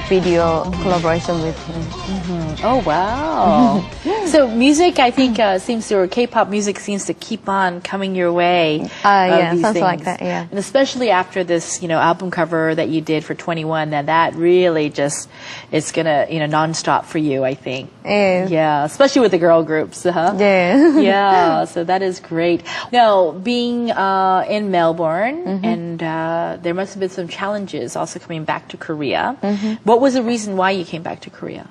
video collaboration with him. Oh, wow. So music, I think, K-pop music seems to keep on coming your way. Yeah, these something like things. that, yeah. And especially after this, album cover that you did for 21, that really just, it's gonna, nonstop for you, I think. Yeah, especially with the girl groups, huh? Yeah. Yeah, so that is great. Now, being in Melbourne, and there must have been some challenges also coming back to Korea. What was the reason why you came back to Korea?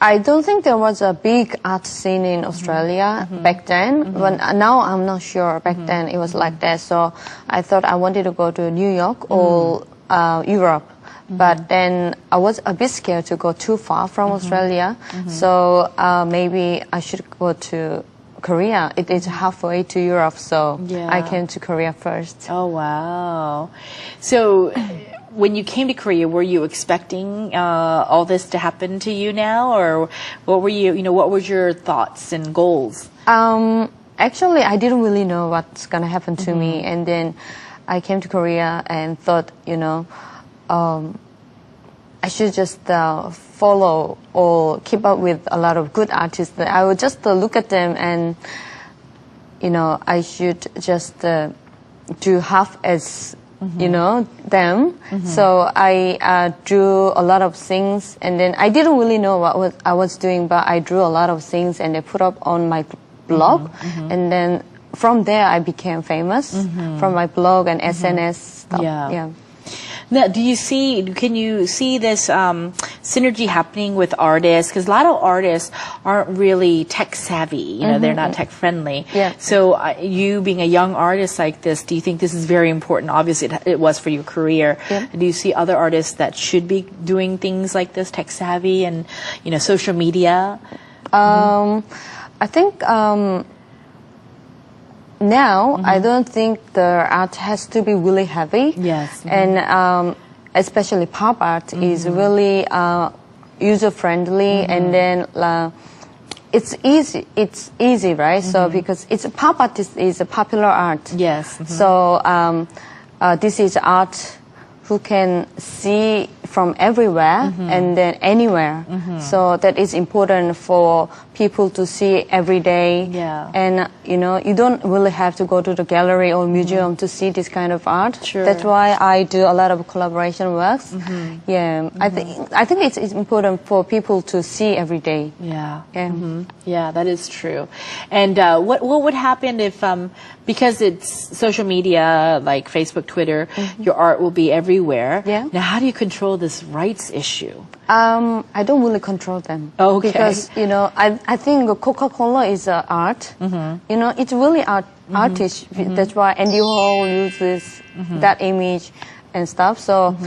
I don't think there was a big art scene in Australia back then, but now I'm not sure. Back then it was like that, so I thought I wanted to go to New York or Europe. But then I was a bit scared to go too far from Australia, so maybe I should go to Korea. It is halfway to Europe, so I came to Korea first. Oh, wow. So when you came to Korea, were you expecting all this to happen to you now, or what were what were your thoughts and goals? Actually, I didn't really know what's gonna happen to me, and then I came to Korea and thought, I should just follow or keep up with a lot of good artists. I would just look at them and, I should just do half as, them. So I drew a lot of things, and then I didn't really know what I was doing, but I drew a lot of things and I put up on my blog. And then from there I became famous from my blog and SNS stuff. Yeah. Now, can you see this synergy happening with artists? Because a lot of artists aren't really tech savvy, they're not tech friendly. Yeah. So you being a young artist like this, do you think this is very important? Obviously it was for your career. Yeah. Do you see other artists that should be doing things like this, tech savvy and, social media? I think, now, I don't think the art has to be really heavy. Yes. And especially pop art is really user-friendly, and then it's easy. It's easy, right? So because pop art is a popular art. Yes. So this is art who can see from everywhere and then anywhere. So that is important for people to see every day. Yeah. And, you don't really have to go to the gallery or museum to see this kind of art. Sure. That's why I do a lot of collaboration works. Yeah. I think it's important for people to see every day. Yeah. Yeah. Yeah, that is true. And what would happen if, because it's social media like Facebook, Twitter, your art will be everywhere. Yeah. Now, how do you control this rights issue? I don't really control them. Okay. Because, I think Coca-Cola is art. It's really artish. That's why Andy Hall uses that image and stuff. So,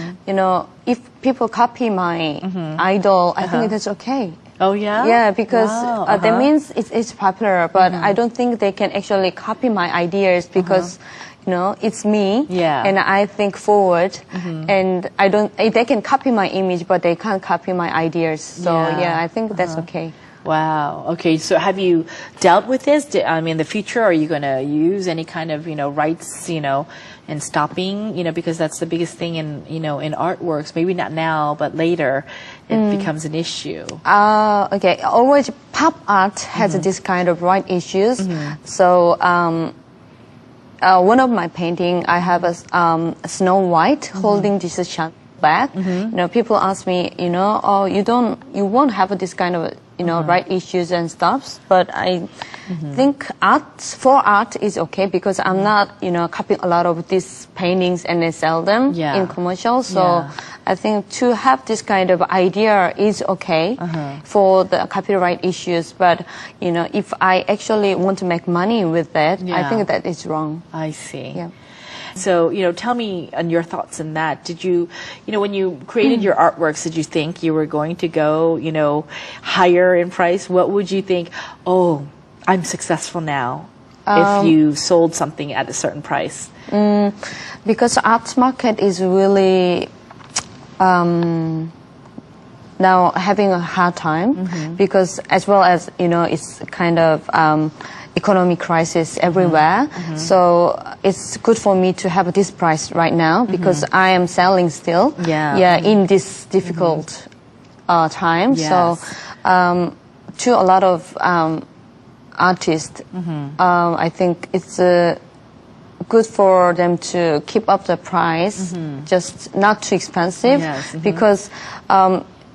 if people copy my idol, I think that's okay. Oh, yeah? Yeah, because Wow. that means it's popular, but I don't think they can actually copy my ideas because, it's me, and I think forward, and they can copy my image, but they can't copy my ideas. So, yeah, I think that's okay. Wow. Okay. So have you dealt with this? In the future, are you going to use any kind of, rights, and stopping, because that's the biggest thing in, in artworks. Maybe not now, but later it becomes an issue. Okay. Always pop art has this kind of right issues. So, one of my painting, I have a Snow White holding this bag. People ask me, oh, you won't have this kind of, right issues and stuff. But I think for art is okay because I'm not, copying a lot of these paintings and I sell them in commercials. So I think to have this kind of idea is okay for the copyright issues. But, if I actually want to make money with that, I think that is wrong. I see. Yeah. So, tell me on your thoughts on that. Did you, when you created your artworks, did you think you were going to go, higher in price? What would you think, oh, I'm successful now if you sold something at a certain price? Because art market is really now having a hard time because as well as, it's kind of economic crisis everywhere. So it's good for me to have this price right now because I am selling still. In this difficult time. Yes. So to a lot of artists, I think it's good for them to keep up the price, just not too expensive. Because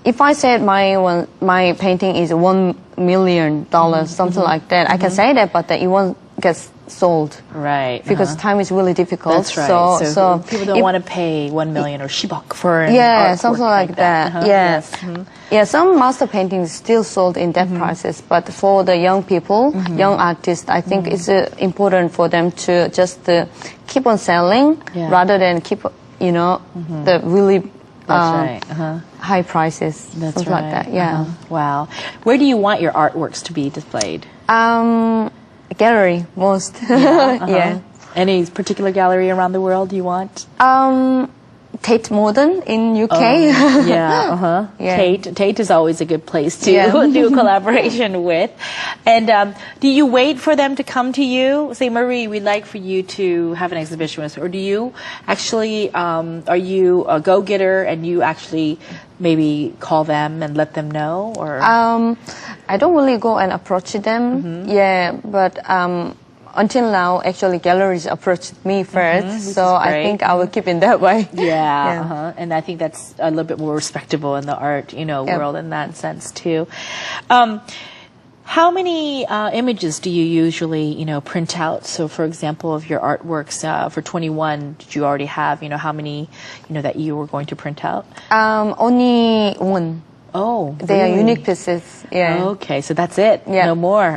if I said my painting is $1 million, something like that, I can say that, but then it won't get sold. Right. Because time is really difficult. That's right. So people don't want to pay 1 million or shibok for an artwork something like that. Yes. Yeah, some master paintings still sold in that prices, but for the young people, young artists, I think it's important for them to just keep on selling rather than keep, the really high prices. That's something right. like that. Yeah. Wow. Where do you want your artworks to be displayed? Gallery most. Yeah. Any particular gallery around the world you want? Tate Modern in UK. Yeah. Tate is always a good place to do a collaboration with. And do you wait for them to come to you? Say, Marie, we'd like for you to have an exhibition with us. Or do you actually, are you a go-getter and you actually maybe call them and let them know? Or I don't really go and approach them. But until now, actually, galleries approached me first, so I think I will keep it that way. And I think that's a little bit more respectable in the art, world in that sense too. How many images do you usually, print out? So, for example, of your artworks for 21, did you already have, how many, that you were going to print out? Only one. Oh, they really? are unique pieces. Okay, so that's it. No more.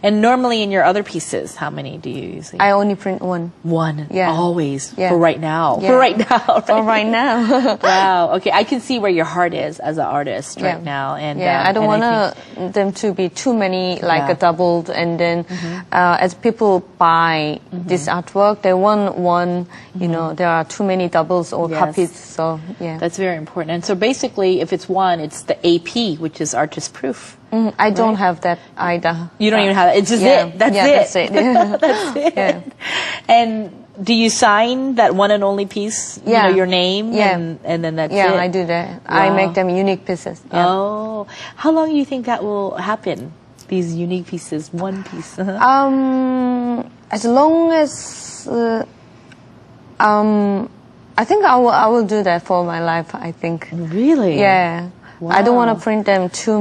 And normally in your other pieces, how many do you usually? I only print one. One. Always. Yeah. For right now. Yeah. For right now. For right now. Wow. Okay, I can see where your heart is as an artist right now. And I don't want them to be too many, like a doubled. And then as people buy this artwork, they want one. There are too many doubles or copies. So that's very important. And so basically, if it's one, it's the AP, which is artist proof. I don't have that either. You don't even have that. It's just it. That's it. That's it. That's it. And do you sign that one and only piece? Your name. And then that's it. Yeah, I do that. Wow. I make them unique pieces. Oh, how long do you think that will happen? These unique pieces, one piece. As long as I think I will do that for my life. I think. Really? Yeah. Wow. I don't want to print them too